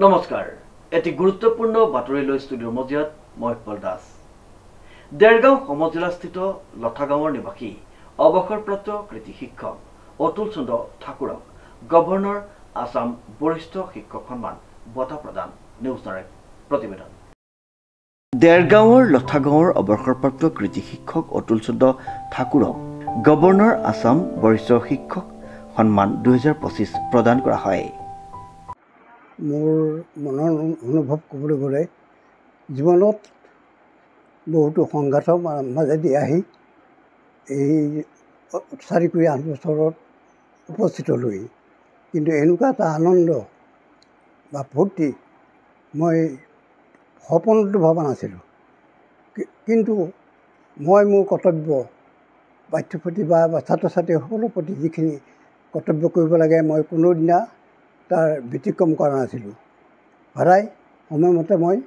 নমস্কাৰ এটি গুৰুত্বপূৰ্ণ বাতৰিলৈ ষ্টুডিঅ'ৰ মজিয়াত মই ইকবাল দাস দেৰগাঁও সমজিলাস্থিত লথাগাঁৱৰ নিবাসী অৱসৰপ্ৰাপ্ত কৃতি শিক্ষক অতুল চন্দ্ৰ ঠাকুৰক গভৰ্ণৰ আসাম বৰিষ্ঠ শিক্ষক সন্মান বঁটা প্ৰদান নিউজ নাৰেক প্ৰতিবেদন দেৰগাঁৱৰ লথাগাঁৱৰ অৱসৰপ্ৰাপ্ত কৃতি শিক্ষক অতুল চন্দ্ৰ ঠাকুৰক গভৰ্ণৰ আসাম বৰিষ্ঠ শিক্ষক সন্মান 2025 প্ৰদান কৰা হয়। মোৰ মনৰ অনুভৱ ক'বলৈ গ'লে জীৱনত বহুতো সংঘাতৰ মাজেদি আহি এই 4-8 বছৰত উপস্থিত হ'লোহি, কিন্তু এনেকুৱা এটা আনন্দ বা ফূৰ্তি মই সপোনতো ভবা নাছিলোঁ। কিন্তু মই মোৰ কৰ্তব্য পাঠ্যপুথি বা ছাত্ৰ ছাত্ৰীসকলৰ প্ৰতি যিখিনি কৰ্তব্য কৰিব লাগে মই কোনোদিনা তাৰ ব্যতিক্ৰম কৰা নাছিলোঁ। সদায় সময়মতে মই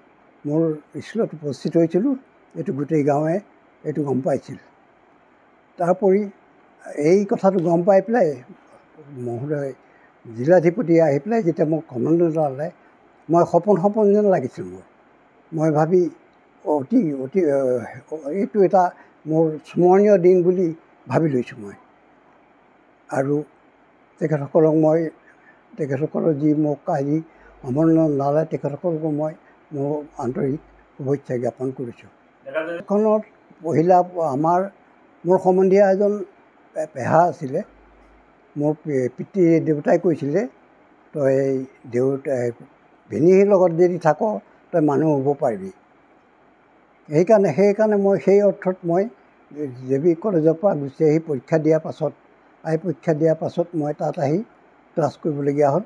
মোৰ স্কুলত উপস্থিত হৈছিলোঁ। এইটো গোটেই গাঁৱে এইটো গম পাইছিল। তাৰোপৰি এই কথাটো গম পাই পেলাই মহোদয় জিলাধিপতি আহি পেলাই যেতিয়া মোক কমণ্ডল জনালে মই সপোন যেন লাগিছিল। মই ভাবি অতি এইটো এটা মোৰ স্মৰণীয় দিন বুলি ভাবি লৈছোঁ মই। আৰু তেখেতসকলৰ যি মোক আজি আমন্ত্ৰণ জনালে তেখেতসকলকো মই মোৰ আন্তৰিক শুভেচ্ছা জ্ঞাপন কৰিছোঁ। এখনত পহিলা মোৰ সম্বন্ধীয়া এজন পেহা আছিলে। মোৰ পিতৃ দেউতাই কৈছিলে তই ভিনীহিৰ লগত যদি থাক তই মানুহ হ'ব পাৰিবি। সেইকাৰণে মই সেই অৰ্থত মই জে.বি. কলেজৰ পৰা গুচি আহি পৰীক্ষা দিয়াৰ পাছত মই তাত আহি ক্লাছ কৰিবলগীয়া হ'ল।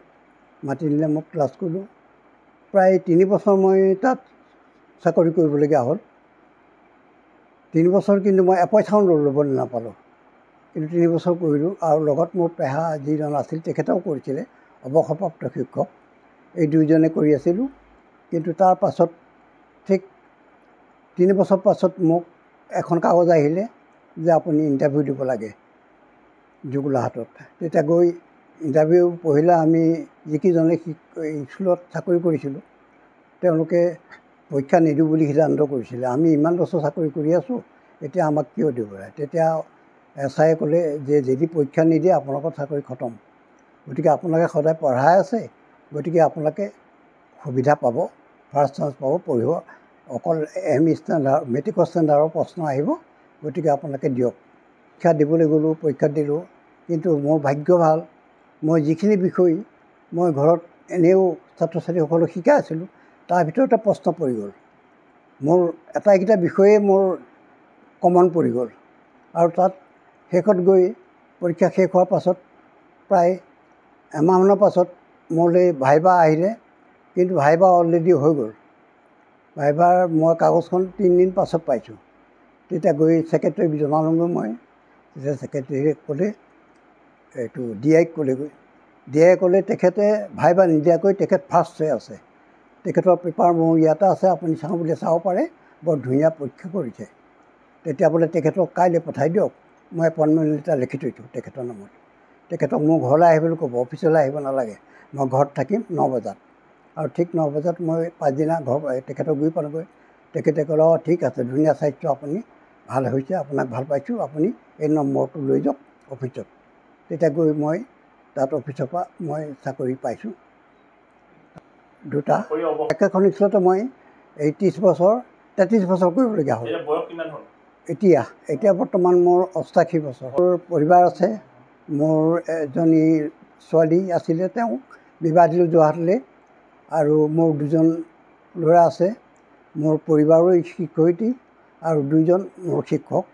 মাতি নিলে মোক ক্লাছ কৰিলোঁ। প্ৰায় 3 বছৰ মই তাত চাকৰি কৰিবলগীয়া হ'ল। 3 বছৰ কিন্তু মই এপইচাও ল'বলৈ নাপালোঁ, কিন্তু 3 বছৰ কৰিলোঁ। আৰু লগত মোৰ পেহা যিজন আছিল তেখেতেও কৰিছিলে, অৱসৰপ্ৰাপ্ত শিক্ষক। এই দুয়োজনে কৰি আছিলোঁ। কিন্তু তাৰ পাছত ঠিক 3 বছৰ পাছত মোক এখন কাগজ আহিলে যে আপুনি ইণ্টাৰভিউ দিব লাগে গোলাঘাটত। তেতিয়া গৈ ইণ্টাৰভিউ পহিলা আমি যিকেইজনে স্কুলত চাকৰি কৰিছিলোঁ তেওঁলোকে পৰীক্ষা নিদিওঁ বুলি সিদ্ধান্ত কৰিছিলে। আমি ইমান বছৰ চাকৰি কৰি আছোঁ, এতিয়া আমাক কিয় দিব লাগে? তেতিয়া এছ.আই. ক'লে যে যদি পৰীক্ষা নিদিয়ে আপোনালোকৰ চাকৰি খতম। গতিকে আপোনালোকে সদায় পঢ়াই আছে, গতিকে আপোনালোকে সুবিধা পাব, ফাৰ্ষ্ট চান্স পাব, পঢ়িব। অকল মেট্ৰিকৰ ষ্টেণ্ডাৰ্ডৰ প্ৰশ্ন আহিব, গতিকে আপোনালোকে দিয়ক। পৰীক্ষা দিবলৈ গ'লোঁ, পৰীক্ষা দিলোঁ। কিন্তু মোৰ ভাগ্য ভাল, মই যিখিনি বিষয় মই ঘৰত এনেও ছাত্ৰ ছাত্ৰীসকলক শিকাই আছিলোঁ তাৰ ভিতৰতে প্ৰশ্ন পৰি গ'ল। মোৰ আটাইকেইটা বিষয়ে মোৰ কমন পৰি গ'ল। আৰু তাত শেষত গৈ পৰীক্ষা শেষ হোৱাৰ পাছত প্ৰায় এমাহমানৰ পাছত মোলৈ ভাইবা আহিলে, কিন্তু ভাইবা অলৰেডি হৈ গ'ল। ভাইবাৰ মই কাগজখন 3 দিন পাছত পাইছোঁ। তেতিয়া গৈ ছেক্ৰেটেৰীক জনালোঁগৈ মই। তেতিয়া ছেক্ৰেটেৰীয়ে ক'লে এইটো DI-ক ক'লেগৈ। DI-য়ে ক'লে তেখেতে ভাইবা নিদিয়াকৈ তেখেত ফাৰ্ষ্ট হৈ আছে, তেখেতৰ পেপাৰ মোৰ ইয়াতে আছে, আপুনি চাওঁ বুলি চাব পাৰে, বৰ ধুনীয়া পৰীক্ষা কৰিছে। তেতিয়া বোলে তেখেতক কাইলৈ পঠাই দিয়ক, মই এপইণ্টমেণ্ট লেটাৰ লিখি থৈছোঁ তেখেতৰ নামত। তেখেতক মোৰ ঘৰলৈ আহিবলৈ ক'ব, অফিচলৈ আহিব নালাগে, মই ঘৰত থাকিম 9 বজাত। আৰু ঠিক 9 বজাত মই পাছদিনা তেখেতক গৈ পালোঁগৈ। তেখেতে ক'লে অঁ ঠিক আছে, ধুনীয়া স্বাস্থ্য, আপুনি ভাল হৈছে, আপোনাক ভাল পাইছোঁ, আপুনি এই নম্বৰটো লৈ যাওক অফিচত। তেতিয়া গৈ মই তাত অফিচৰ পৰা মই চাকৰি পাইছোঁ 2টা। একেখন স্কুলতে মই 33 বছৰ কৰিবলগীয়া হ'ল। এতিয়া বৰ্তমান মোৰ 88 বছৰ। মোৰ পৰিবাৰ আছে। মোৰ এজনী ছোৱালী আছিলে, তেওঁ বিবাহ দিলোঁ যোৰহাটলৈ। আৰু মোৰ 2জন ল'ৰা আছে। মোৰ পৰিবাৰৰ শিক্ষয়িত্ৰী আৰু 2জন মোৰ শিক্ষক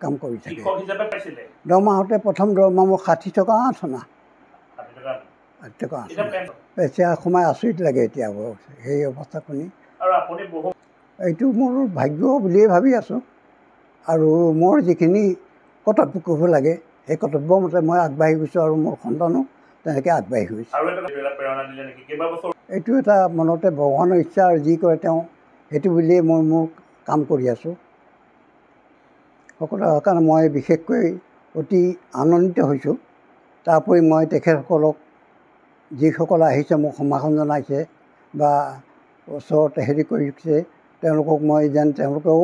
কাম কৰি থাকে। দৰমহাতে প্ৰথম দৰমহা মোৰ 60 টকা 8 অনা। 60 টকা 8 অনা। এতিয়া সময় আচৰিত লাগে এতিয়া সেই অৱস্থা শুনি। এইটো মোৰ ভাগ্য বুলিয়েই ভাবি আছোঁ। আৰু মোৰ যিখিনি কৰ্তব্য কৰিব লাগে সেই কৰ্তব্যমতে মই আগবাঢ়ি গৈছোঁ, আৰু মোৰ সন্তানো তেনেকৈ আগবাঢ়ি গৈছে। এইটো এটা মনতে ভগৱানৰ ইচ্ছা, আৰু যি কৰে তেওঁ সেইটো বুলিয়েই মই মোৰ কাম কৰি আছোঁ। সকলো কাৰণে মই বিশেষকৈ অতি আনন্দিত হৈছোঁ। তাৰোপৰি মই তেখেতসকলক যিসকল আহিছে মোক সম্ভাষণ জনাইছে বা ওচৰতে হেৰি কৰিছে তেওঁলোকক মই যেন তেওঁলোকেও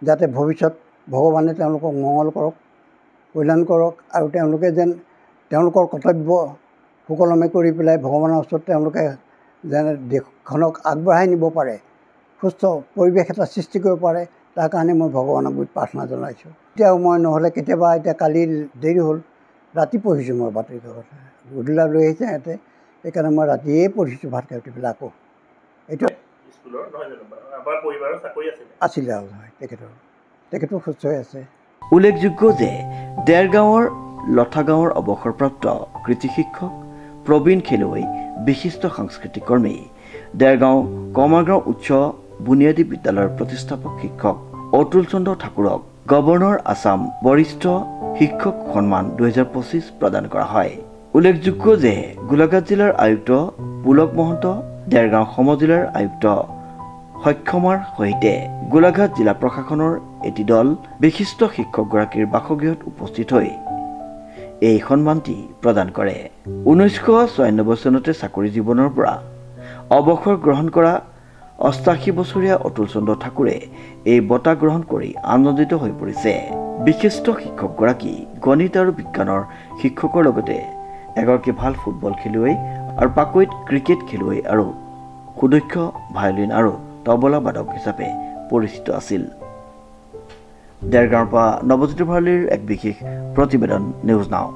যাতে ভৱিষ্যত ভগৱানে তেওঁলোকক মংগল কৰক, কল্যাণ কৰক আৰু তেওঁলোকে যেন তেওঁলোকৰ কৰ্তব্য সুকলমে কৰি পেলাই ভগৱানৰ ওচৰত তেওঁলোকে যেন দেশখনক আগবঢ়াই নিব পাৰে, সুস্থ পৰিৱেশ এটা সৃষ্টি কৰিব পাৰে, তাৰ কাৰণে মই ভগৱানৰ গুৰিত প্ৰাৰ্থনা জনাইছোঁ। এতিয়াও মই নহ'লে কেতিয়াবা এতিয়া কালি দেৰি হ'ল, ৰাতি পঢ়িছোঁ মই বাতৰি কাকত, গধূলা লৈ আহিছে সিহঁতে, সেইকাৰণে মই ৰাতিয়েই পঢ়িছোঁ ভাত খাই উঠি পেলাই আকৌ। এইটো আছিলে আৰু তেখেতো সুস্থ হৈ আছে। উল্লেখযোগ্য যে দেৰগাঁৱৰ লঠা গাঁৱৰ অৱসৰপ্ৰাপ্ত কৃতি শিক্ষক প্ৰবীণ খেলুৱৈ, বিশিষ্ট সাংস্কৃতিক কৰ্মী, দেৰগাঁও কমাৰগাঁও উচ্চ বুনিয়াদী বিদ্যালয়ৰ প্ৰতিষ্ঠাপক শিক্ষক অতুল চন্দ্ৰ ঠাকুৰক গভৰ্ণৰ আছাম বৰিষ্ঠ শিক্ষক সন্মান 2025 প্ৰদান কৰা হয়। উল্লেখযোগ্য যে গোলাঘাট জিলাৰ আয়ুক্ত পুলক মহন্ত, দেৰগাঁও সমজিলাৰ আয়ুক্ত সক্ষমাৰ সৈতে গোলাঘাট জিলা প্ৰশাসনৰ এটি দল বিশিষ্ট শিক্ষকগৰাকীৰ বাসগৃহত উপস্থিত হৈ এই সন্মানটি প্ৰদান কৰে। 1996 চনতে চাকৰি জীৱনৰ পৰা অৱসৰ গ্ৰহণ কৰা 88 বছৰীয়া অতুল চন্দ্ৰ ঠাকুৰে এই বঁটা গ্ৰহণ কৰি আনন্দিত হৈ পৰিছে। বিশিষ্ট শিক্ষকগৰাকী গণিত আৰু বিজ্ঞানৰ শিক্ষকৰ লগতে এগৰাকী ভাল ফুটবল খেলুৱৈ আৰু পাকৈত ক্ৰিকেট খেলুৱৈ আৰু সুদক্ষ ভায়লিন আৰু তবলা বাদক হিচাপে পৰিচিত আছিল। দেৰগাঁৱৰ পৰা নৱজ্যোতি ভৰালীৰ এক বিশেষ প্ৰতিবেদন, নিউজ নাও।